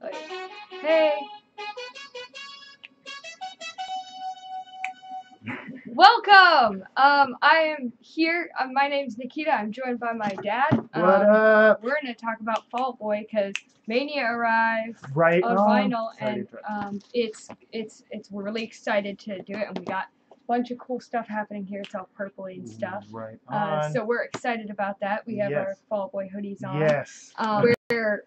Like, hey. Welcome! I am here. My name's Nikita. I'm joined by my dad. What up? We're going to talk about Fall Out Boy because Mania arrived Right on vinyl, Sorry and we're really excited to do it, and we got a bunch of cool stuff happening here. It's all purpley and stuff. Right on. So we're excited about that. We have our Fall Out Boy hoodies on. Yes. We're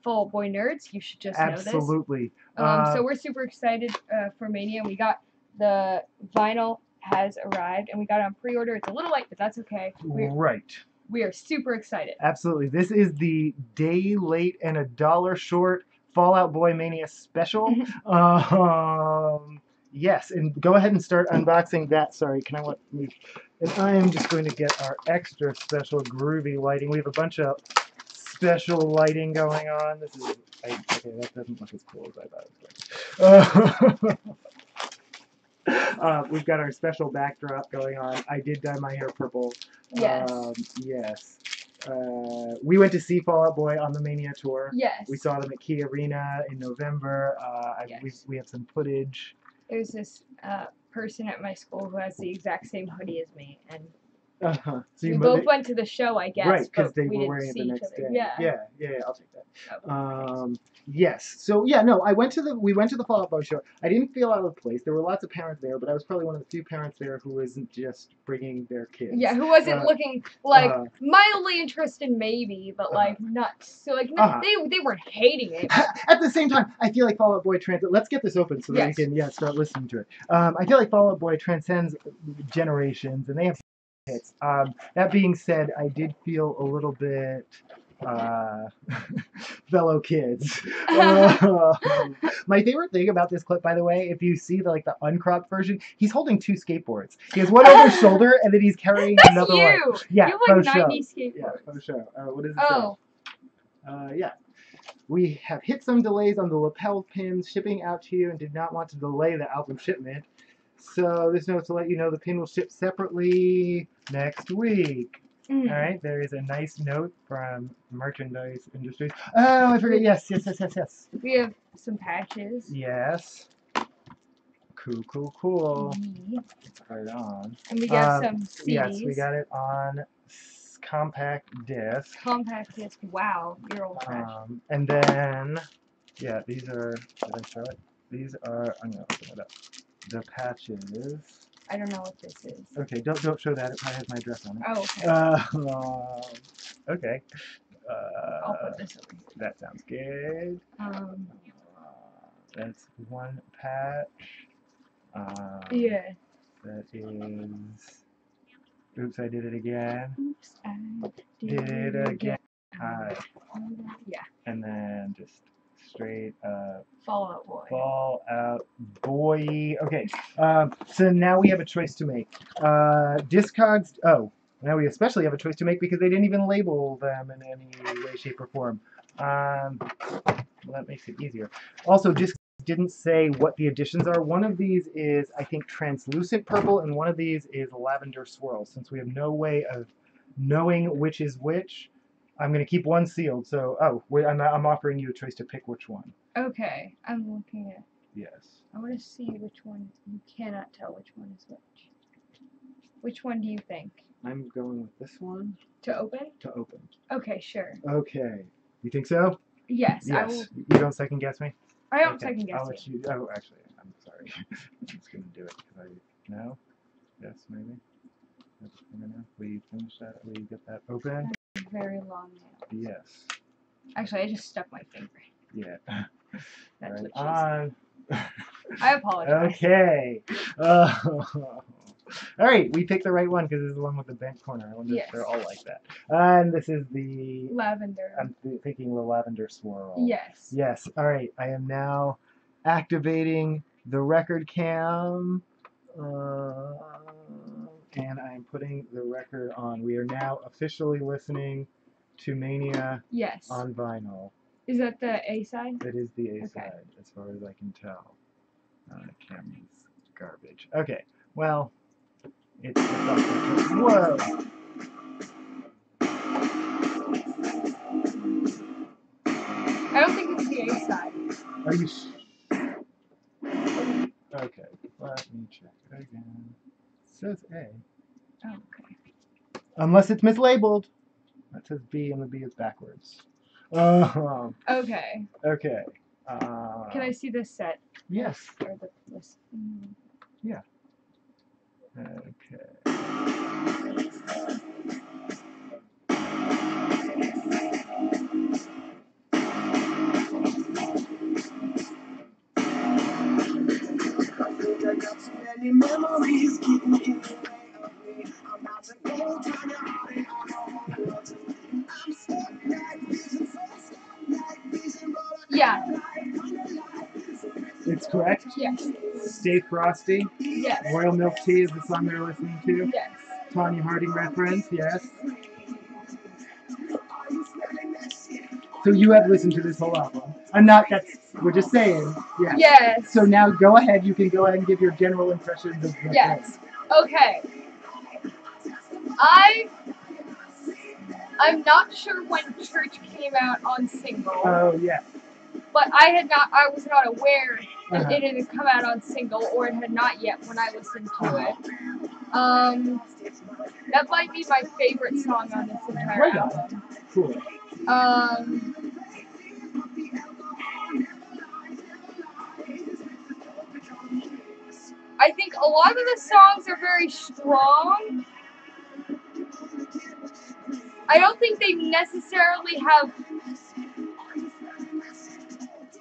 Fall Out Boy nerds. You should just know this. Absolutely. So we're super excited for Mania. We got the vinyl has arrived, and we got it on pre-order. It's a little late, but that's okay. We are super excited. Absolutely. This is the day late and $1 short Fall Out Boy Mania special. Yes, and go ahead and start unboxing that. Sorry, can I want me? And I am just going to get our extra special groovy lighting. We have a bunch of special lighting going on. This is okay. That doesn't look as cool as I thought it was. We've got our special backdrop going on. I did dye my hair purple. Yes. Yes. We went to see Fall Out Boy on the Mania tour. Yes. We saw them at Key Arena in November. Yes. We have some footage. There's this person at my school who has the exact same hoodie as me, and So we both went to the show, I guess. Right, because they we were wearing it the next day. Yeah. Yeah, I'll take that. Yes. So yeah, no, we went to the Fall Out Boy show. I didn't feel out of place. There were lots of parents there, but I was probably one of the few parents there who isn't just bringing their kids. Yeah, who wasn't looking like mildly interested, maybe, but like not so like they weren't hating it. At the same time, I feel like Fall Out Boy let's get this open so that we can start listening to it. I feel like Fall Out Boy transcends generations, and they have hits. That being said, I did feel a little bit fellow kids. My favorite thing about this clip, by the way, if you see the uncropped version, he's holding 2 skateboards. He has one over his shoulder, and then he's carrying another one. Yeah, you have like 90 skateboards. Yeah, faux show. What is it? Yeah. We have hit some delays on the lapel pins shipping out to you and did not want to delay the album shipment. So this note to let you know the pin will ship separately next week. All right, there is a nice note from Merchandise Industries. Oh, I forget. Yes. We have some patches. Yes. Cool. Right on. And we got some CDs. Yes, we got it on compact disc. Compact disc. Wow, you're old-fashioned. And then, yeah, these are. Did I show it? These are. I'm gonna open it up. The patches. I don't know what this is. Okay, don't show that. It probably has my address on it. Oh, okay. Okay. I'll put this over here. That sounds good. That's one patch. Yeah. That is. Oops, I did it again. Oops, I Did it again. Yeah. And then just straight up. Fall Out Boy. Fall Out Boy. Okay, so now we have a choice to make. Discogs. Oh, now we especially have a choice to make because they didn't even label them in any way, shape, or form. Well, that makes it easier. Also, Discogs didn't say what the additions are. One of these is, I think, translucent purple, and one of these is lavender swirl. Since we have no way of knowing which is which, I'm going to keep one sealed. So, I'm offering you a choice to pick which one. Okay, I'm looking at. Yes. I want to see which one. You cannot tell which one is which. Which one do you think? I'm going with this one. To open? To open. Okay, sure. Okay. You think so? Yes. Yes. I will. You don't second guess me? I don't second guess I'll let you. you. Oh, actually, I'm sorry. I'm just going to do it because no? Yes, maybe? Will you finish that? Will you get that open? Very long nail. Yes. Actually, I just stuck my finger. Yeah. That's right what she said. I apologize. Okay. All right, we picked the right one because this is the one with the bent corner. I wonder if they're all like that. And this is the lavender. I'm thinking the lavender swirl. Yes. Yes. All right. I am now activating the record cam, and I am putting the record on. We are now officially listening to Mania. Yes. On vinyl. Is that the A side? It is the A side, as far as I can tell. The camera's garbage. Okay. Well, it's whoa. I don't think it's the A side. Are you? Okay, let me check it again. It says A. Oh, okay. Unless it's mislabeled. That says B and the B is backwards. Okay. Okay. Can I see this set? Yes. Or this? Yeah. Okay. Yeah. It's correct? Yes. Stay Frosty. Yes. Royal Milk Tea is the song they're listening to. Yes. Tanya Harding reference, yes. So you have listened to this whole album. I'm not, we're just saying, yeah. Yes. So now go ahead, you can go ahead and give your general impressions of the Yes. Okay. I'm not sure when Church came out on single. Oh, yeah. But I was not aware that it had come out on single, or it had not yet when I listened to it. That might be my favorite song on this entire album. Cool. I think a lot of the songs are very strong. I don't think they necessarily have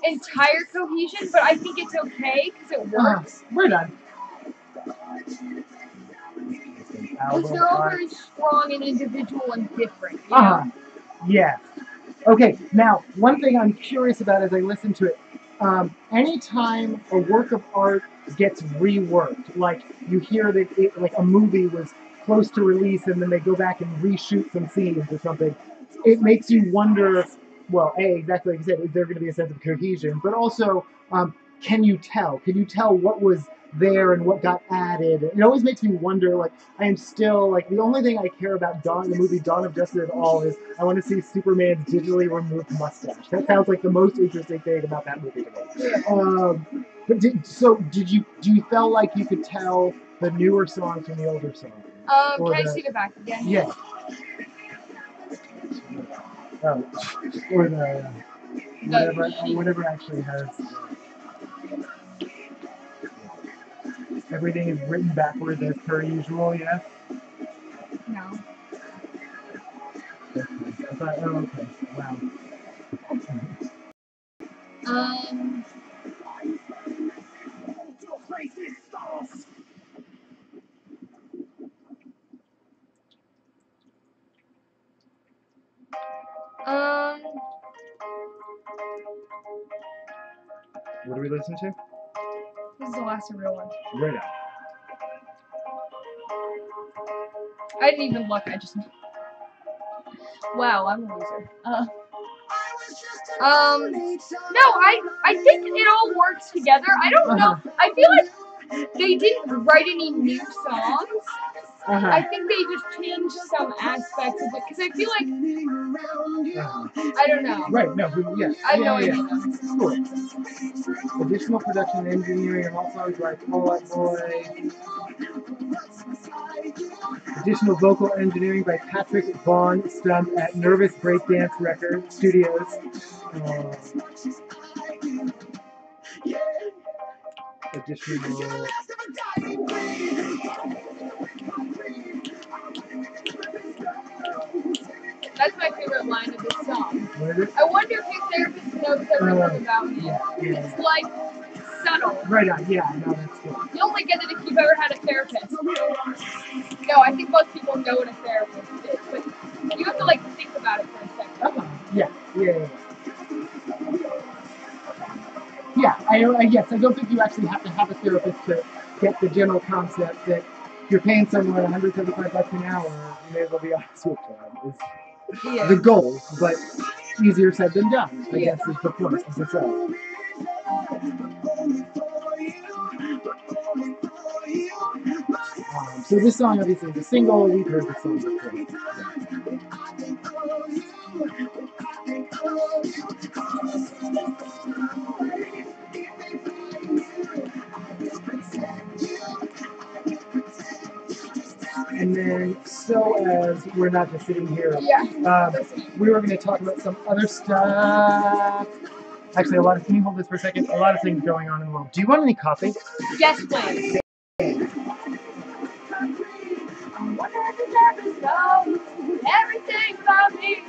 entire cohesion, but I think it's okay because it works. We're done. Because they're all very strong and individual and different. You know? Yes. Okay, now, one thing I'm curious about as I listen to it, anytime a work of art gets reworked, like you hear that like a movie was close to release and then they go back and reshoot some scenes or something, it makes you wonder, well, A, exactly like you said, is there going to be a sense of cohesion? But also, can you tell? Can you tell what was there and what got added? It always makes me wonder, like, I am still, like, the only thing I care about the movie Dawn of Justice at all is I want to see Superman's digitally removed mustache. That sounds like the most interesting thing about that movie to me. But do you feel like you could tell the newer songs from the older songs? Can I see the back again? Yeah. Oh, or whatever actually has. Everything is written backwards as per usual, yes? No. I thought, oh, okay. Wow. What do we listen to? This is the last real one. Right on. I didn't even look. I just. Wow, I'm a loser. No, I think it all works together. I don't know. I feel like they didn't write any new songs. I think they just changed some aspects of it because I feel like I don't know. Right? No. Yeah. I have no idea. Cool. Additional production and engineering of all songs by Fall Out Boy. Additional vocal engineering by Patrick Vaughn Stump at Nervous Breakdance Record Studios. Additional. That's my favorite line of this song. What is it? I wonder if your therapist knows everything about me. Yeah. It's like subtle. Right on. Yeah. No, that's good. You only get it if you've ever had a therapist. No, I think most people know what a therapist is, but you have to like think about it for a second. Yeah. Yes, I don't think you actually have to have a therapist to get the general concept that if you're paying someone $175 an hour, you may as well be honest with them. Is the goal, but easier said than done, I guess, is the point of the song. So this song obviously is a single. We've heard the song before. so as we're not just sitting here, Yeah. we were going to talk about some other stuff. Actually, can you hold this for a second? A lot of things going on in the world. Do you want any coffee? Yes, please. Everything about me.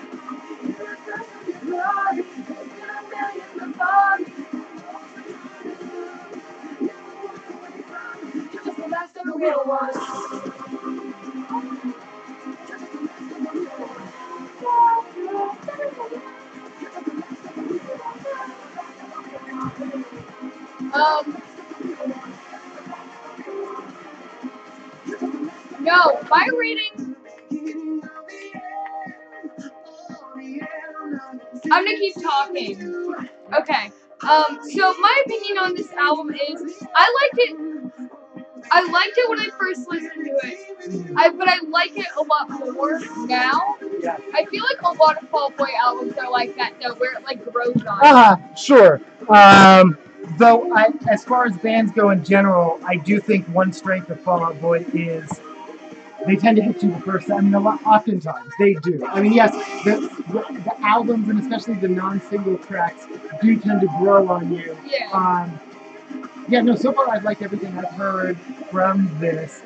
That's the real one. No, my reading. I'm gonna keep talking. Okay. So my opinion on this album is I liked it when I first listened to it. But I like it a lot more now. Yeah. I feel like a lot of Fall Out Boy albums are like that though, where it like grows on. Sure. Though as far as bands go in general, I do think one strength of Fall Out Boy is they tend to hit you the first time. I mean, oftentimes they do. I mean, yes, the albums and especially the non-single tracks do tend to grow on you. Yeah. Yeah, no, so far I've liked everything I've heard from this.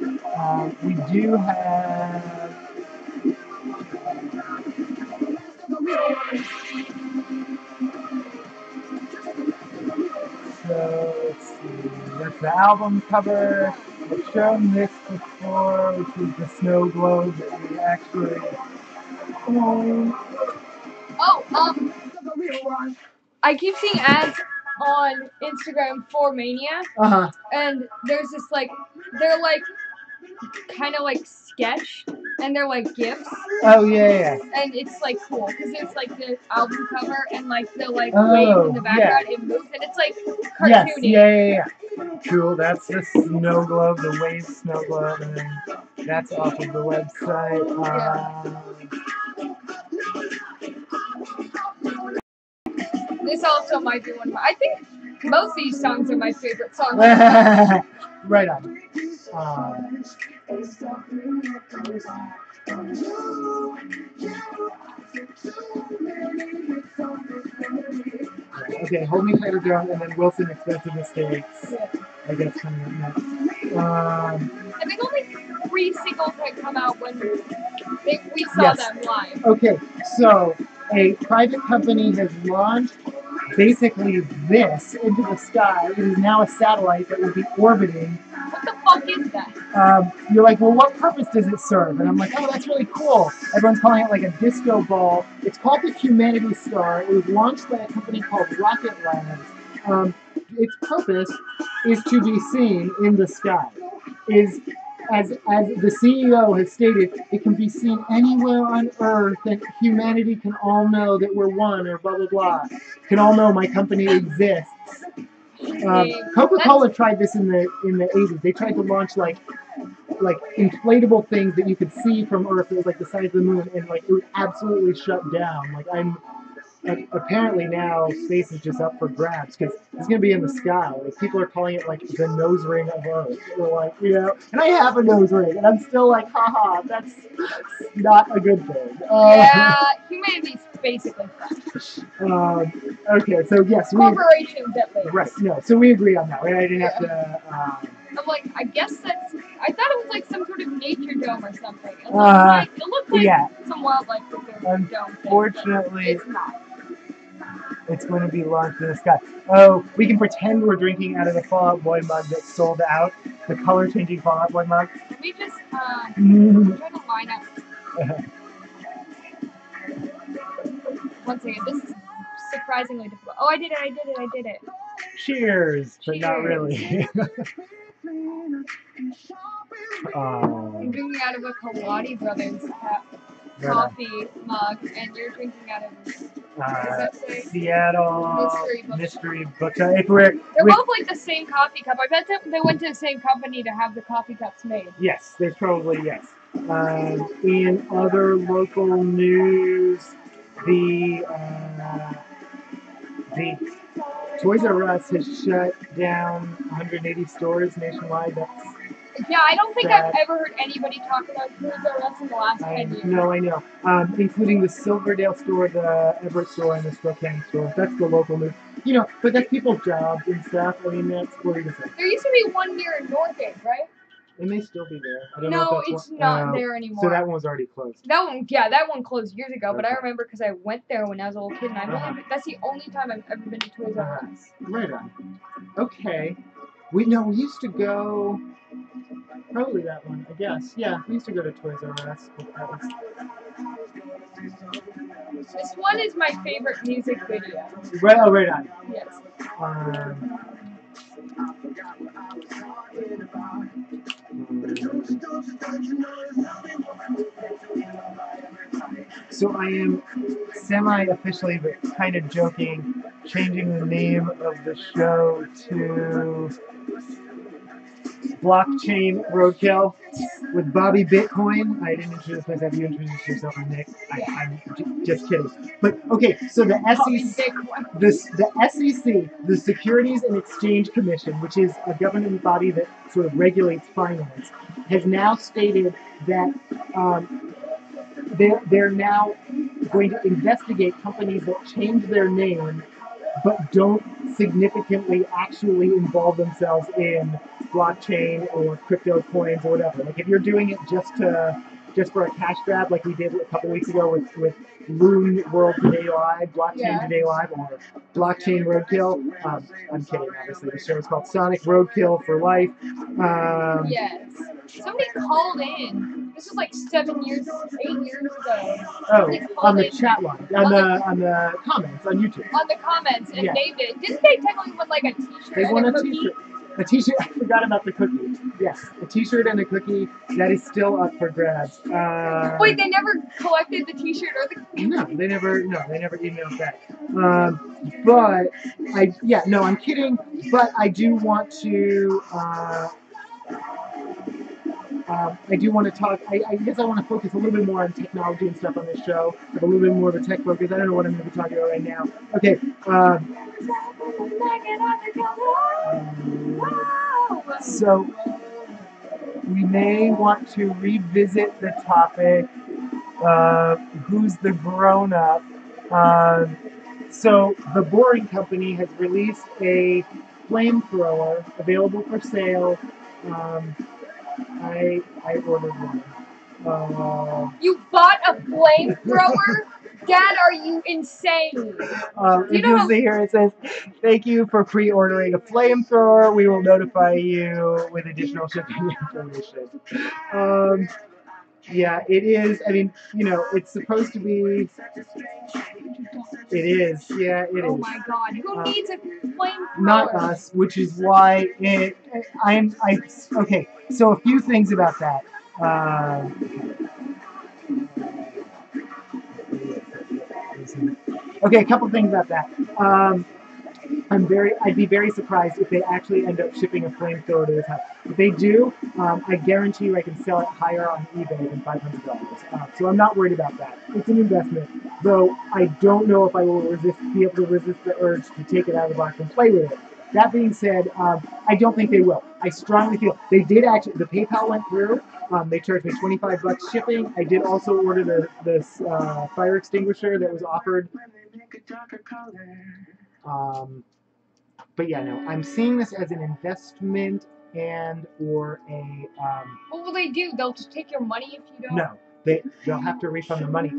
We do have... So, let's see, that's the album cover. I've shown this before, which is the snow globe that we actually own. I keep seeing ads on Instagram for Mania. And there's this they're kind of like sketched, and they're like GIFs. Oh yeah. And it's like cool because it's like the album cover and like the waves in the background. It moves and it's like cartoony. Yes, yeah. Cool. That's the snow globe, the wave snow globe, and then that's off of the website. This also might be one of my. I think most of these songs are my favorite songs. Right on. Okay, Hold Me Tighter Down, and then Wilson Expensive Mistakes. I guess coming up next. I think only 3 singles had come out when we saw them live. Okay, so a private company has launched basically this into the sky. It is now a satellite that will be orbiting. What the fuck is that? You're like, well, what purpose does it serve? And I'm like, oh, that's really cool. Everyone's calling it like a disco ball. It's called the Humanity Star. It was launched by a company called Rocket Labs. Its purpose is to be seen in the sky. As the CEO has stated, it can be seen anywhere on Earth, and humanity can all know that we're one, or blah blah blah. Can all know my company exists. Coca-Cola tried this in the 80s. They tried to launch like inflatable things that you could see from Earth. It was like the size of the moon, and like it would absolutely shut down. Apparently now space is just up for grabs because it's gonna be in the sky. Like people are calling it like the nose ring of Earth. They're like, and I have a nose ring, and I'm still like, haha, that's not a good thing. Yeah, humanity's basically trash. Okay, so yes, corporations at least. Right. No, so we agree on that. Right? I didn't have to. I'm like, I guess that's. I thought it was like some sort of nature dome or something. It looked like some wildlife dome. Unfortunately, it's not. It's going to be launched in the sky. Oh, we can pretend we're drinking out of the Fall Out Boy mug that sold out. The color-changing Fall Out Boy mug. We just, I'm trying to line up. One second, this is surprisingly difficult. Oh, I did it. Cheers, but not really. I'm drinking out of a Kaladi Brothers coffee mug, and you're drinking out of Seattle Mystery Book. They're both like the same coffee cup. I bet they went to the same company to have the coffee cups made. Yes, there's probably yes. In other local news, the Toys R Us has shut down 180 stores nationwide. That's Yeah, I don't think I've ever heard anybody talk about Toys R Us in the last 10 years. No, I know. Including the Silverdale store, the Everett store, and the Spokane store. That's the local news. You know, but that's people's jobs and stuff. I mean, that's what it is. There used to be one near Northgate, right? It may still be there. I don't No, know if it's not there anymore. So that one was already closed. That one closed years ago. Okay. But I remember because I went there when I was a little kid, and that's the only time I've ever been to Toys R Us. Right on. Okay. We used to go. Probably that one, I guess. Yeah, we used to go to Toys R Us. This one is my favorite music video. Right. Oh, right on. Yes. So I am semi-officially, but kind of joking, changing the name of the show to Blockchain Roadkill with Bobby Bitcoin. I didn't introduce myself. You introduced yourself, Nick. I'm just kidding. But okay, so the SEC, the SEC, the Securities and Exchange Commission, which is a government body that sort of regulates finance, has now stated that they're now going to investigate companies that change their name but don't significantly actually involve themselves in blockchain or crypto coins or whatever. Like if you're doing it just for a cash grab, like we did a couple weeks ago with Loon World Today Live, Blockchain Today Live, or Blockchain Roadkill. I'm kidding, obviously. The show is called Sonic Roadkill for Life. Yes. Somebody called in. This was like 8 years ago. Oh, on the chat line, on the comments on YouTube. On the comments, and named it. Didn't they technically win like a T-shirt? They won a T-shirt. A T-shirt. I forgot about the cookie. Yes, a T-shirt and a cookie that is still up for grabs. Wait, they never collected the T-shirt or the cookie? No, they never emailed back. But I'm kidding. But I do want to. I do want to talk. I guess I want to focus a little bit more on technology and stuff on this show. Have a little bit more of a tech focus. I don't know what I'm going to be talking about right now. Okay. So we may want to revisit the topic of who's the grown-up. So the Boring Company has released a flamethrower available for sale. I ordered one. You bought a flamethrower? Dad, are you insane? You'll see here, it says, thank you for pre-ordering a flamethrower. We will notify you with additional shipping information. Yeah, it is. I mean, it's supposed to be. It is. Yeah, it is. Oh my God! Who needs a flamethrower? Not us, which is why okay. So a few things about that. Okay, a couple things about that. I'd be very surprised if they actually end up shipping a flamethrower to this house. If they do, I guarantee you I can sell it higher on eBay than $500. So I'm not worried about that. It's an investment, though I don't know if I will be able to resist the urge to take it out of the box and play with it. That being said, I don't think they will. I strongly feel they did actually. The PayPal went through. They charged me $25 shipping. I did also order this fire extinguisher that was offered. But yeah, no, I'm seeing this as an investment or a. What will they do? They'll just take your money if you don't. No, they'll have to refund the money.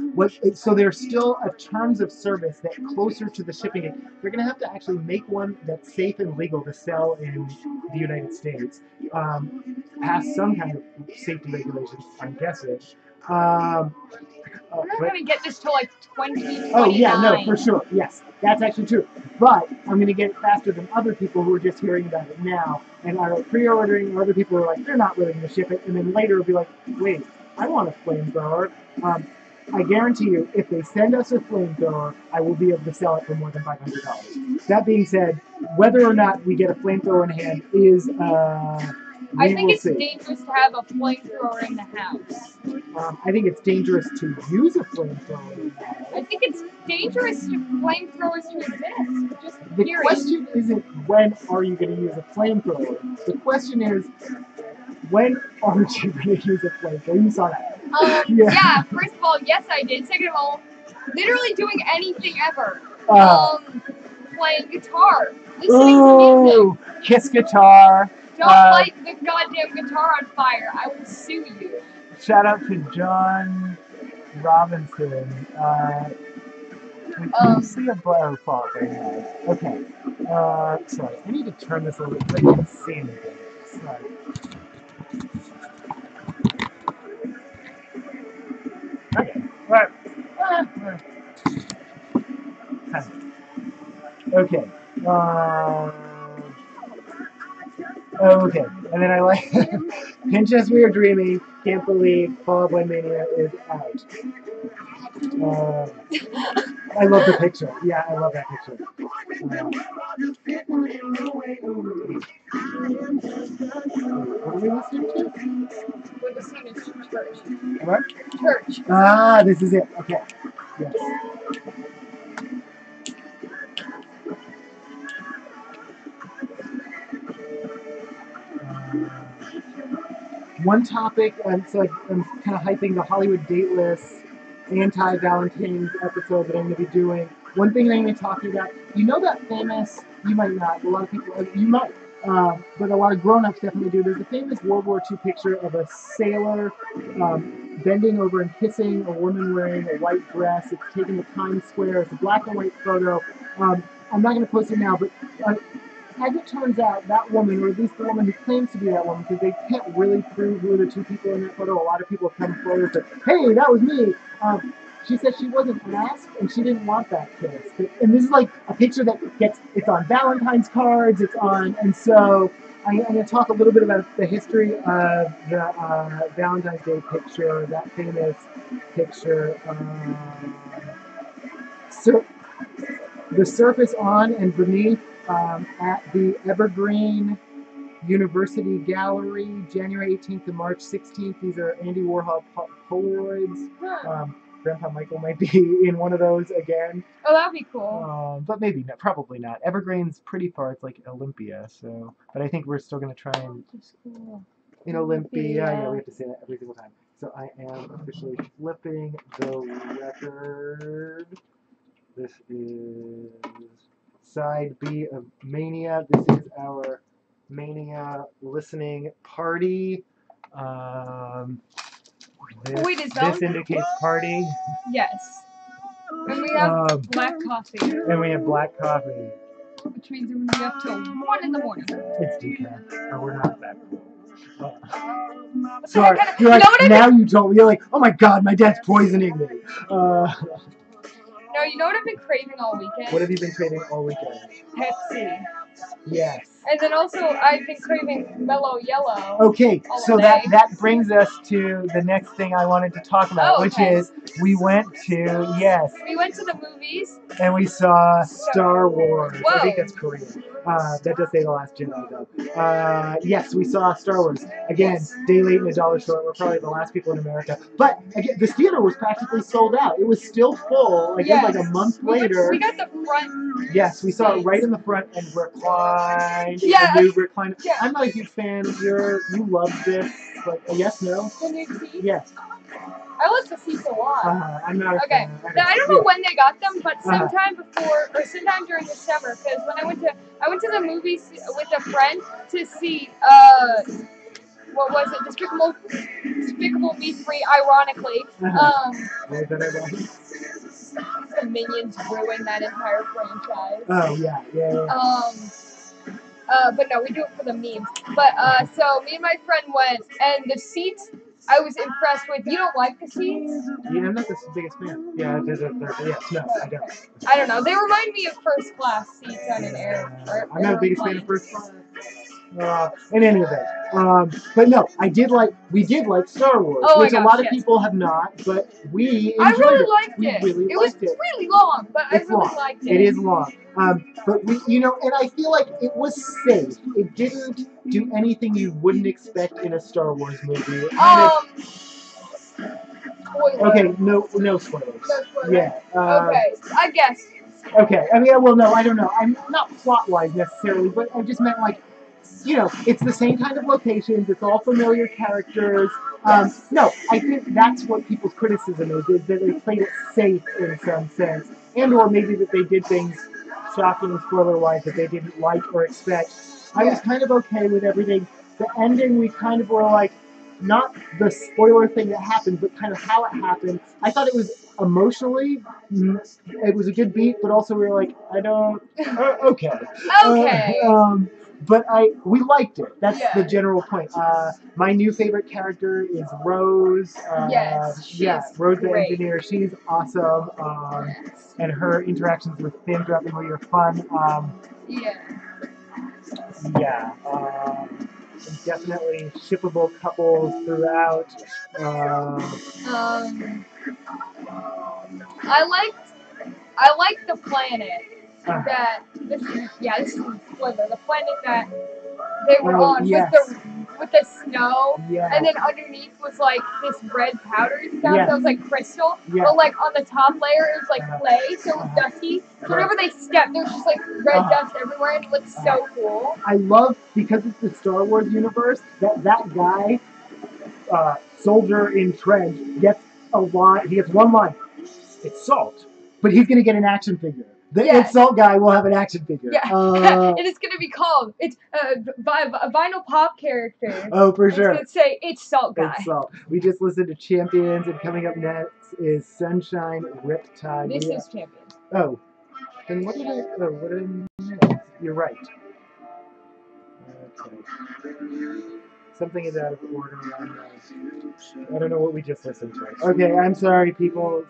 So there's still a terms of service that closer to the shipping. They're going to have to actually make one that's safe and legal to sell in the United States. Pass some kind of safety regulations, I'm guessing. We're not going to get this till like 2029. Oh, yeah, no, for sure. Yes, that's actually true. But I'm going to get it faster than other people who are just hearing about it now and are pre-ordering, or other people are like, they're not really going to ship it. And then later it'll be like, wait, I want a flamethrower. I guarantee you, if they send us a flamethrower, I will be able to sell it for more than $500. That being said, whether or not we get a flamethrower in hand is... I think it's dangerous to have a flamethrower in the house. I think it's dangerous to use a flamethrower. I think it's dangerous for flamethrowers to exist. The question isn't when are you going to use a flamethrower. The question is, When are you going to use a flamethrower? You saw that. Yeah, first of all, yes I did. Second of all, literally doing anything ever. Playing guitar, listening to music. Kiss guitar. Don't light the goddamn guitar on fire. I will sue you. Shout out to John Robinson. See a blow fall very nice. Okay. Sorry. I need to turn this a little bit so I can see anything. Sorry. Okay. Right. Okay. Okay. And then I like Pinches We Are Dreaming. Can't believe Fall Out Boy Mania is out. I love the picture. Yeah, I love that picture. What are we listening to? We're listening to Church. What? Church. Ah, this is it. Okay. Yes. One topic, so I'm kind of hyping the Hollywood Dateless anti-Valentine's episode that I'm going to be doing. One thing that I'm going to be talking about, you know that famous, you might not, a lot of people, you might, but a lot of grown-ups definitely do. There's a famous World War II picture of a sailor bending over and kissing a woman wearing a white dress. It's taken at Times Square. It's a black and white photo. I'm not going to post it now, but as it turns out, that woman, or at least the woman who claims to be that woman, because they can't really prove who are the two people in that photo. A lot of people have come forward and said, hey, that was me. She said she wasn't asked, and she didn't want that kiss. And this is like a picture that it's on Valentine's cards, and so I'm going to talk a little bit about the history of the Valentine's Day picture, that famous picture. So the surface on and beneath at the Evergreen University Gallery, January 18th to March 16th. These are Andy Warhol Polaroids. Grandpa Michael might be in one of those again. Oh, that'd be cool. But maybe not. Probably not. Evergreen's pretty far. It's like Olympia. So, but I think we're still going to try and in Olympia. Yeah, we have to say that every single time. So I am officially flipping the record. This is side B of Mania. This is our Mania listening party. This indicates party. Yes. And we have black coffee. And we have black coffee. Which means we're going to be up till 1 in the morning. It's decaf. No, we're not that cool. Sorry. You're like, now you told me. You're like, oh my god, my dad's poisoning me. No, you know what I've been craving all weekend? What have you been craving all weekend? Pepsi. Yes. And then also, I've been craving Mellow Yellow. Okay, so that brings us to the next thing I wanted to talk about, which is we went to the movies. And we saw Star Wars. Whoa. I think that's Korean. That does say The Last Jedi, though. Yes, we saw Star Wars. Again, day late and a dollar short. We're probably the last people in America. But again, the theater was practically sold out. It was still full. Like, it was like a month later. We got the front. Yes, we saw it right in the front and reclined. Yeah. The new reclined. Yeah. I'm not a huge fan. You love this. Like, yes, no? The new seats? Yes. I like the seats a lot. I'm not a fan. Now, I don't know when they got them, but sometime before or sometime during the summer, because when I went to the movies with a friend to see what was it? Despicable Me 3, ironically. The Minions ruined that entire franchise. Oh yeah. But no, we do it for the memes. But so me and my friend went, and the seats I was impressed with. You don't like the seats? Yeah, I'm not the biggest fan. Yeah, yes, no, I don't. I don't know. They remind me of first class seats on an airplane. I'm not the biggest fan of first class. In any event, but no, we did like Star Wars, which a lot of people have not, but we enjoyed it. I really liked it. It was really long, but I really liked it. It is long, but we, and I feel like it was safe. It didn't do anything you wouldn't expect in a Star Wars movie. Okay, no spoilers. No spoilers. Yeah. Okay, I guess. Okay, I mean, well, no, I don't know. I'm not plot-wise necessarily, but I just meant like you know, it's the same kind of locations. It's all familiar characters. No, I think that's what people's criticism is that they played it safe in some sense, and or maybe that they did things shocking spoiler-wise that they didn't like or expect. I was kind of okay with everything. The ending, we kind of were like, not the spoiler thing that happened, but kind of how it happened. I thought it was emotionally, it was a good beat, but also we were like, I don't, okay. Okay. But we liked it. That's the general point. My new favorite character is Rose. Yes, Rose great. the engineer. She's awesome. And her interactions with Finn throughout the movie are fun. Definitely shippable couples throughout. I liked the planet that this is a spoiler. The planet that they were on with the snow, and then underneath was like this red powdery stuff that was like crystal, but like on the top layer it was like clay, so it was dusty. So whenever they stepped, there was just like red dust everywhere, and it looked so cool. I love, because it's the Star Wars universe, that guy, soldier in trench, gets a line. He gets one line. It's salt, but he's gonna get an action figure. The It's Salt guy will have an action figure. And it's gonna be called a vinyl pop character. Oh, for sure. It's gonna say It's Salt guy. It's Salt. We just listened to Champions, and coming up next is Sunshine Riptide. This is Champions. Oh, then what did I? Oh, what did I miss? You're right. Okay. Something is out of order. I don't know what we just listened to. Okay, I'm sorry, people.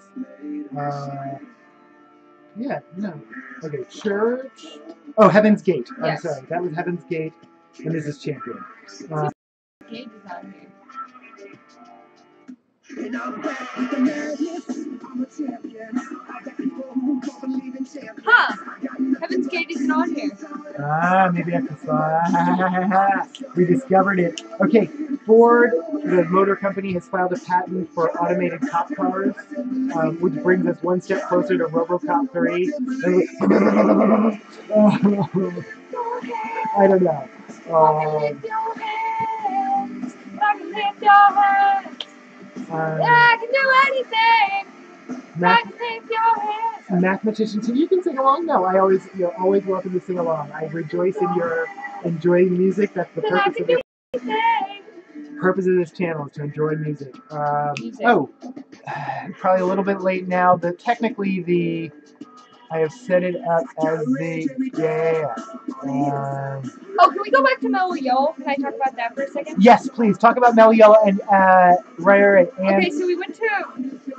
Okay, Church. Oh, Heaven's Gate. I'm sorry. That was Heaven's Gate, and this is Champion. Gate is out here. Huh. Heaven's Gate isn't on here. Maybe that's the We discovered it. Okay, Ford, the motor company, has filed a patent for automated cop cars, which brings us one step closer to RoboCop 3. I don't know. I can do anything. I can lift your hands. Mathematician, so you can sing along? No, you're always welcome to sing along. I rejoice in your enjoying music. That's the purpose of this channel, is to enjoy music. Probably a little bit late now. I have set it up as the can we go back to Mellow Yellow? Can I talk about that for a second? Yes, please. Talk about Mellow Yellow and right. And okay, so we went to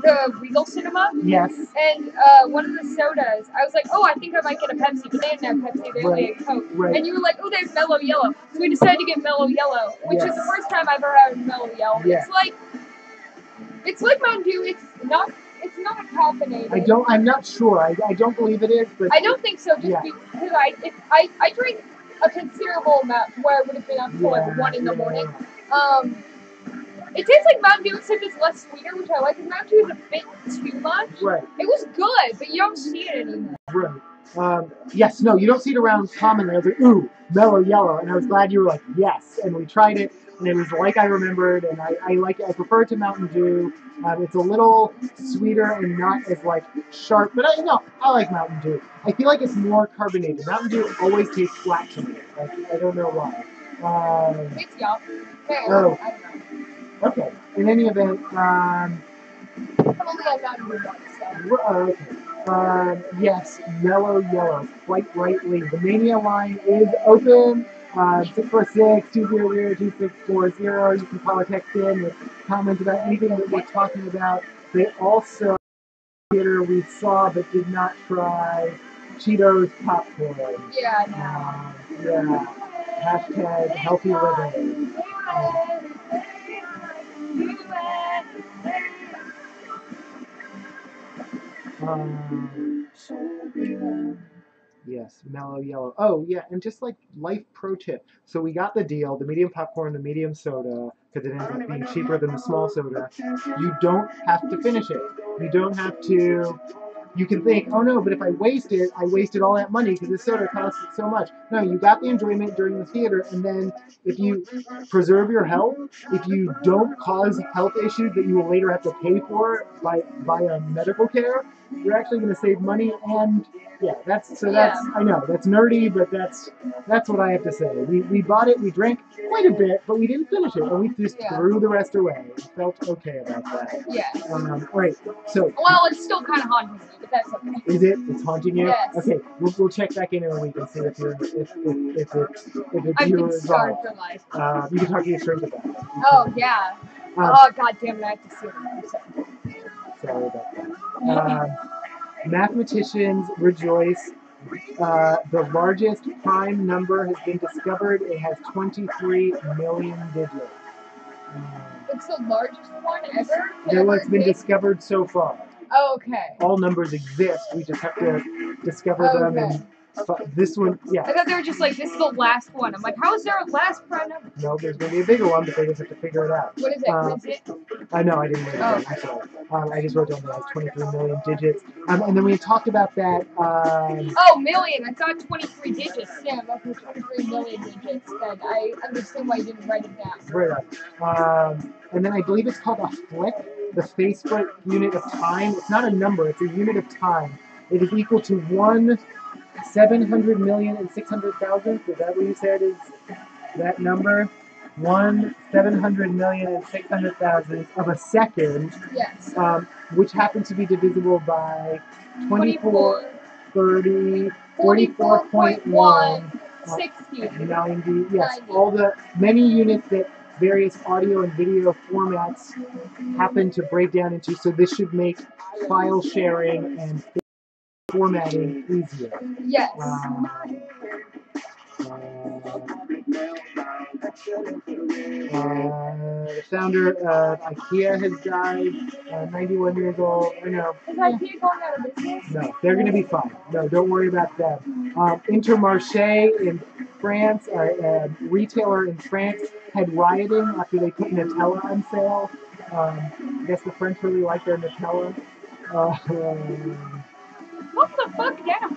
the Regal Cinema. Yes. And one of the sodas, I was like, oh, I think I might get a Pepsi, but they didn't have Pepsi, they only had Coke. Right. And you were like, oh, they have Mellow Yellow. So we decided to get Mellow Yellow, which is the first time I've ever had Mellow Yellow. Yeah. It's like Mountain Dew. It's not caffeinated. I'm not sure. I don't believe it is, but I don't think so. Just because I drink a considerable amount, where I would have been up till like 1 in the morning. It tastes like Mountain Dew, except it's less sweeter, which I like. Because Mountain Dew is a bit too much. Right. It was good, but you don't see it anymore. Right. Yes. No, you don't see it around commonly. I was like, ooh, Mellow Yellow, and I was glad you were like, yes. And we tried it, and it was like I remembered, and I like it. I prefer it to Mountain Dew. It's a little sweeter and not as like sharp, but I like Mountain Dew. I feel like it's more carbonated. Mountain Dew always tastes flat to me. I don't know why. It's yum. Oh. I don't know. Okay. In any event, I've only had Mountain Dew once, so. Yes, Mellow Yellow, quite rightly. The Mania line is open. 646-200-2640. You can call or text in with comments about anything that we're talking about. They also theater we saw but did not try Cheetos popcorn. Hashtag healthy living. Yes, Mellow Yellow. Oh, yeah, and just like life pro tip. So we got the deal, the medium popcorn, the medium soda, because it ends up being cheaper than the small soda. You don't have to finish it. You don't have to you can think, oh no, but if I waste it, I wasted all that money because this soda costs so much. No, you got the enjoyment during the theater, and then if you preserve your health, if you don't cause health issues that you will later have to pay for via medical care, you're actually going to save money. And yeah, that's I know that's nerdy, but that's what I have to say. We bought it, we drank quite a bit, but we didn't finish it, and we just threw the rest away. We felt okay about that. Yeah. Right. So. Well, it's still kind of haunting me, but that's okay. Is it? It's haunting you? Yes. Okay, we'll check back in a week and see if you're I've been scarred for life. You can talk to your shrink about it. Oh yeah. Oh god damn it! I have to see it. Sorry about that. Mathematicians rejoice. The largest prime number has been discovered. It has 23 million digits. It's the largest one ever? It's been discovered so far. Oh, okay. All numbers exist. We just have to discover them. And this one, yeah. I thought they were just like, this is the last one. I'm like, how is there a last prime number? No, there's going to be a bigger one, but they just have to figure it out. What is it? I know, I didn't know that. I'm sorry. I just wrote down that it has 23 million digits. And then we talked about that. Oh, million. I thought 23 digits. Yeah, okay, 23 million digits. Then I understand why you didn't write it down. Right. And then I believe it's called a flick, the Facebook unit of time. It's not a number, it's a unit of time. It is equal to 1,700,600,000. Is that what you said is that number? 1,700,600,000 of a second. Yes. Which happens to be divisible by 24, 30, 44.1, 60, 90. Yes, 90. all the many units that various audio and video formats happen to break down into. So this should make file sharing and formatting easier. Yes. The founder of IKEA has died, 91 years old. I know. Is IKEA going out of business? No, they're going to be fine. No, don't worry about them. Intermarché in France, a retailer in France, had rioting after they put Nutella on sale. I guess the French really like their Nutella. What the fuck, yeah?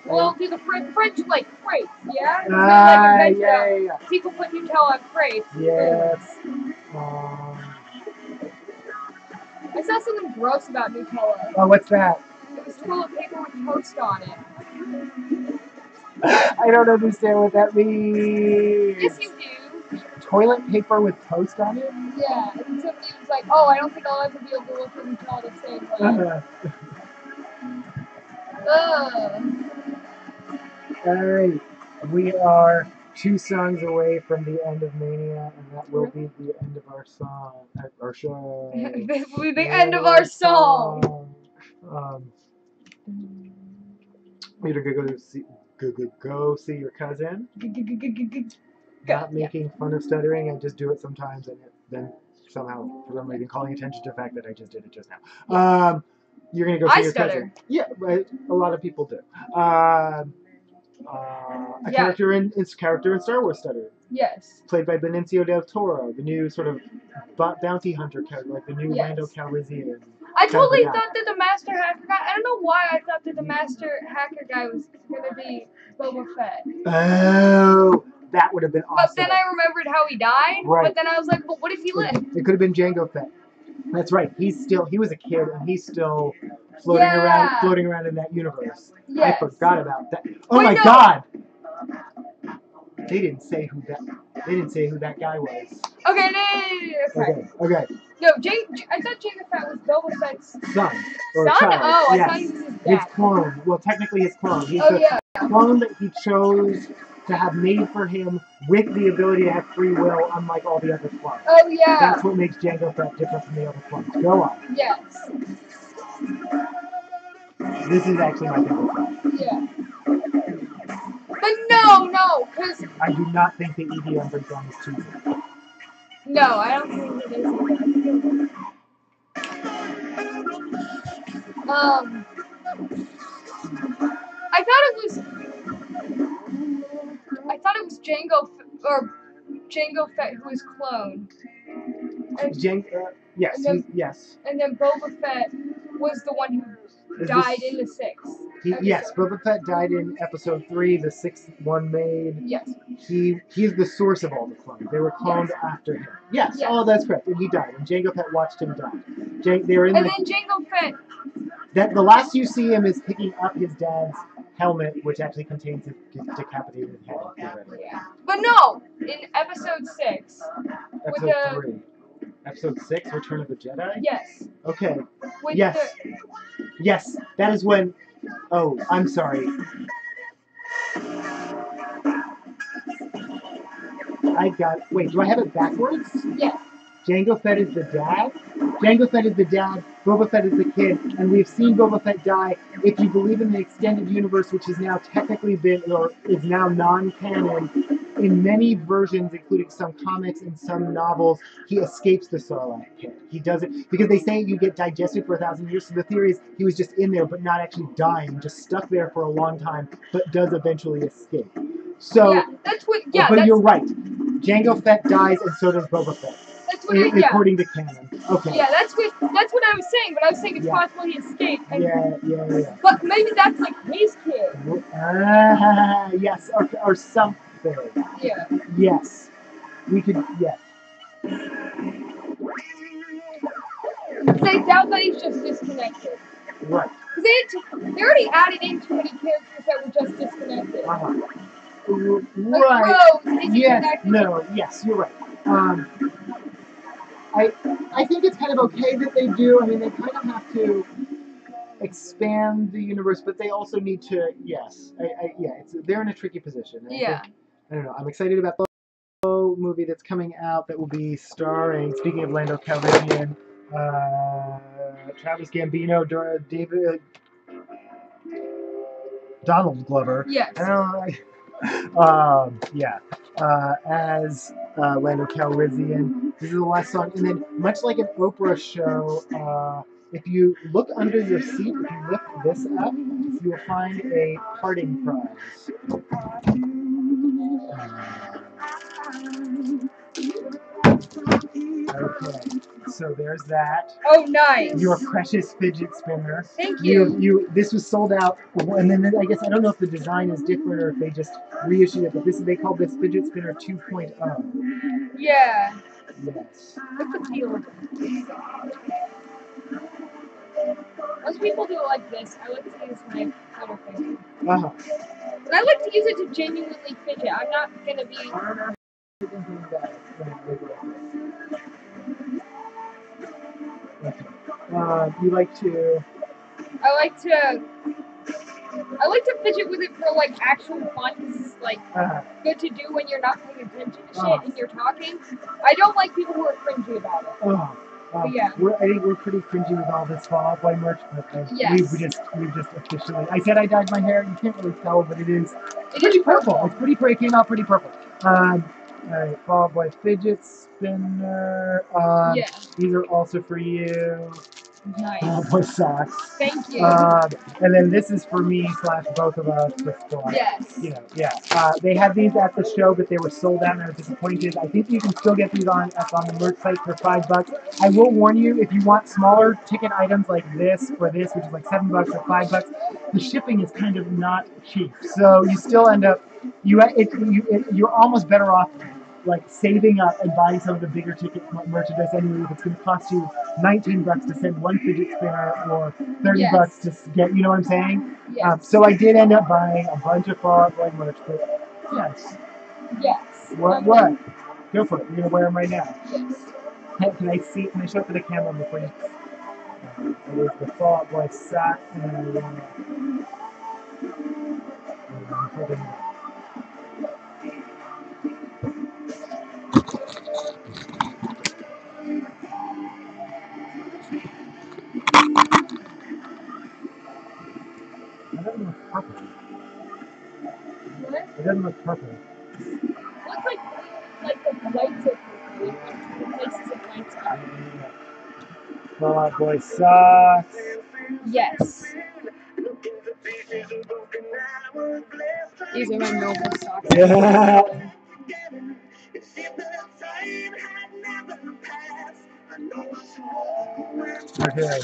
Well, do the French like crepes, yeah? Yeah. People put Nutella on crepes. Yes. I saw something gross about Nutella. Oh, what's that? It was toilet paper with toast on it. I don't understand what that means. Yes, you do. Toilet paper with toast on it? Yeah, and somebody was like, oh, I don't think I'll ever be able to look at Nutella the same way. Alright, we are 2 songs away from the end of Mania, and that will be the end of our song, our show. This will be the end of our song. You're gonna go see your cousin. Not making fun of stuttering, I just do it sometimes, and then somehow, for some reason, calling attention to the fact that I just did it just now. You're gonna go see your cousin. Yeah, right. A lot of people do. A character in Star Wars stutter. Yes. Played by Benicio del Toro, the new sort of bounty hunter character, like the new Lando Calrissian. I totally thought that the Master Hacker guy. I don't know why I thought that the Master Hacker guy was gonna be Boba Fett. Oh, that would have been awesome. But then I remembered how he died. Right. But then I was like, but what if he lived? It could have been Jango Fett. That's right. He was a kid, and he's still floating around in that universe. Yes. I forgot about that. Oh my God! They didn't say who that guy was. Okay. Okay. No, I thought Jango Fett was Boba Fett's son. Child. Yes. I thought he was his dad. His clone. Well, technically his clone. He's the clone that he chose to have made for him with the ability to have free will, unlike all the other clones. Oh, yeah. That's what makes Jango Fett different from the other clones. Go on. Yes. This is actually my favorite song. Yeah. But no, because... I do not think the EDM breakdown is cheesy. No, I don't think it is either. I thought it was Jango Fett who was cloned. Yes. And then Boba Fett was the one who died in the 6th. Yes, Boba Fett died in episode 3, the 6th one made. Yes. He's the source of all the clones. They were cloned after him. Yes, oh, that's correct. And he died. And Jango Fett watched him die. They were in then Jango Fett. The last you see him is picking up his dad's helmet, which actually contains his decapitated head. Yeah. But no, in episode 6. Episode 3. Episode 6, Return of the Jedi? Yes. Okay. Yes. Yes, that is when... Oh, I'm sorry. Wait, do I have it backwards? Yeah. Jango Fett is the dad. Jango Fett is the dad. Boba Fett is the kid. And we've seen Boba Fett die. If you believe in the extended universe, which has now technically been, or is now non-canon, in many versions, including some comics and some novels, he escapes the Sarlacc pit. He does it because they say you get digested for 1,000 years. So the theory is he was just in there, but not actually dying, just stuck there for a long time, but does eventually escape. So, yeah, that's what. Yeah, but you're right. Jango Fett dies, and so does Boba Fett. That's what. According to canon. Okay. Yeah, that's what I was saying. But I was saying it's possible he escaped. And, yeah. But maybe that's like his kid. Yes, or something. Yeah. Yes. We could. Yes. They doubt that he's just disconnected. Right. Because they already added in too many characters that were just disconnected. Right. Rose, yes. No. Yes, you're right. I think it's kind of okay that they do. I mean, they kind of have to expand the universe, but they also need to. Yes. They're in a tricky position. I don't know. I'm excited about the movie that's coming out that will be starring. Speaking of Lando Calrissian, Travis Gambino, David. Donald Glover. Yes. As Lando Calrissian. This is the last song. And then, much like an Oprah show, if you look under your seat, if you lift this up, you will find a parting prize. Okay, so there's that. Oh, nice. Your precious fidget spinner. Thank you. This was sold out, and then I guess I don't know if the design is different or if they just reissued it, but they call this fidget spinner 2.0. Yeah. Yes. What's the feel? Most people do it like this. I like to use my middle finger. But I like to use it to genuinely fidget. I'm not gonna be. You like to? I like to fidget with it for like actual fun because it's like good to do when you're not paying attention to shit and you're talking. I don't like people who are cringy about it. Yeah. I think we're pretty cringy with all this Fall Out Boy merch, but yes. we've just officially. I said I dyed my hair. You can't really tell, but it is pretty purple. It's pretty. It came out pretty purple. All right, Fall Out Boy fidget spinner. These are also for you. Nice. Fall Out Boy socks. Thank you. And then this is for me / both of us. Yes. They had these at the show, but they were sold out, and I was disappointed. I think you can still get these on the merch site for $5. I will warn you, if you want smaller ticket items like this, which is like $7 or $5, the shipping is kind of not cheap. So you still end up you're almost better off like saving up and buying some of the bigger ticket merchandise anyway. If it's going to cost you $19 to send one fidget spinner or $30 to get, you know what I'm saying? Yes. So I did end up buying a bunch of Fall Out Boy merch. But yes. What? Go for it. You're gonna wear them right now. Yes. Can I see? Can I show it to the camera before you? It is the Fall Out Boy sock, and I'm holding it. It doesn't look purple. What? It doesn't look purple. It looks like the lights are purple. The places of lights are. Fall Out Boy socks. Yes. These are my noble socks. Yeah. Okay.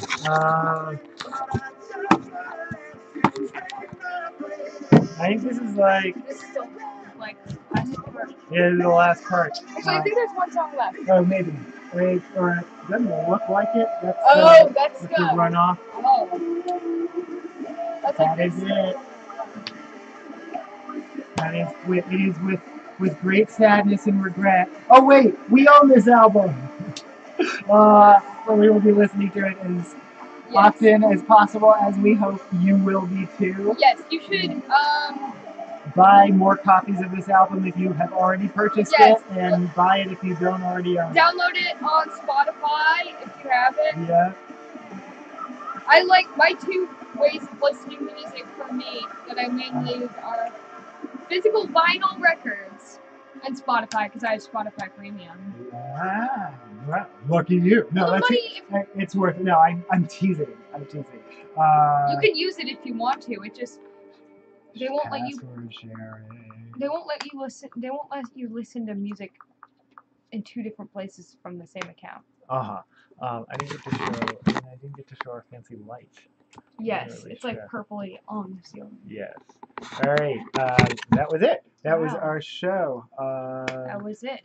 I think this is like. This is still like last part. Yeah, this is the last part. Actually, I think there's one song left. Oh, maybe. Wait, or it doesn't look like it. That's That's the runoff. Oh. That's like That is it. That is with great sadness and regret. Oh wait, we own this album. So we will be listening to it as often as possible, as we hope you will be too. Yes, you should buy more copies of this album if you have already purchased it, and buy it if you don't already own it. Download it on Spotify if you have it. Yeah. I like my two ways of listening to music for me that I mainly use are physical vinyl records and Spotify, because I have Spotify Premium. Wow. Well, lucky you. No, Well, it's worth it. No, I'm teasing. I'm teasing. You can use it if you want to. It just they won't let you. They won't let you listen. They won't let you listen to music in two different places from the same account. I didn't get to show our fancy light. Yes, it's like purpley on the ceiling. Yes. All right. That was it. That was our show. That was it.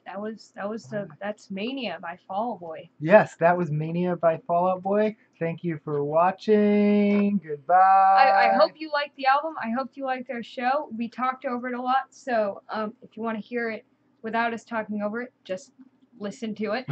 That's Mania by Fall Out Boy. Yes, that was Mania by Fall Out Boy. Thank you for watching. Goodbye. I hope you liked the album. I hope you liked our show. We talked over it a lot, so if you want to hear it without us talking over it, just listen to it.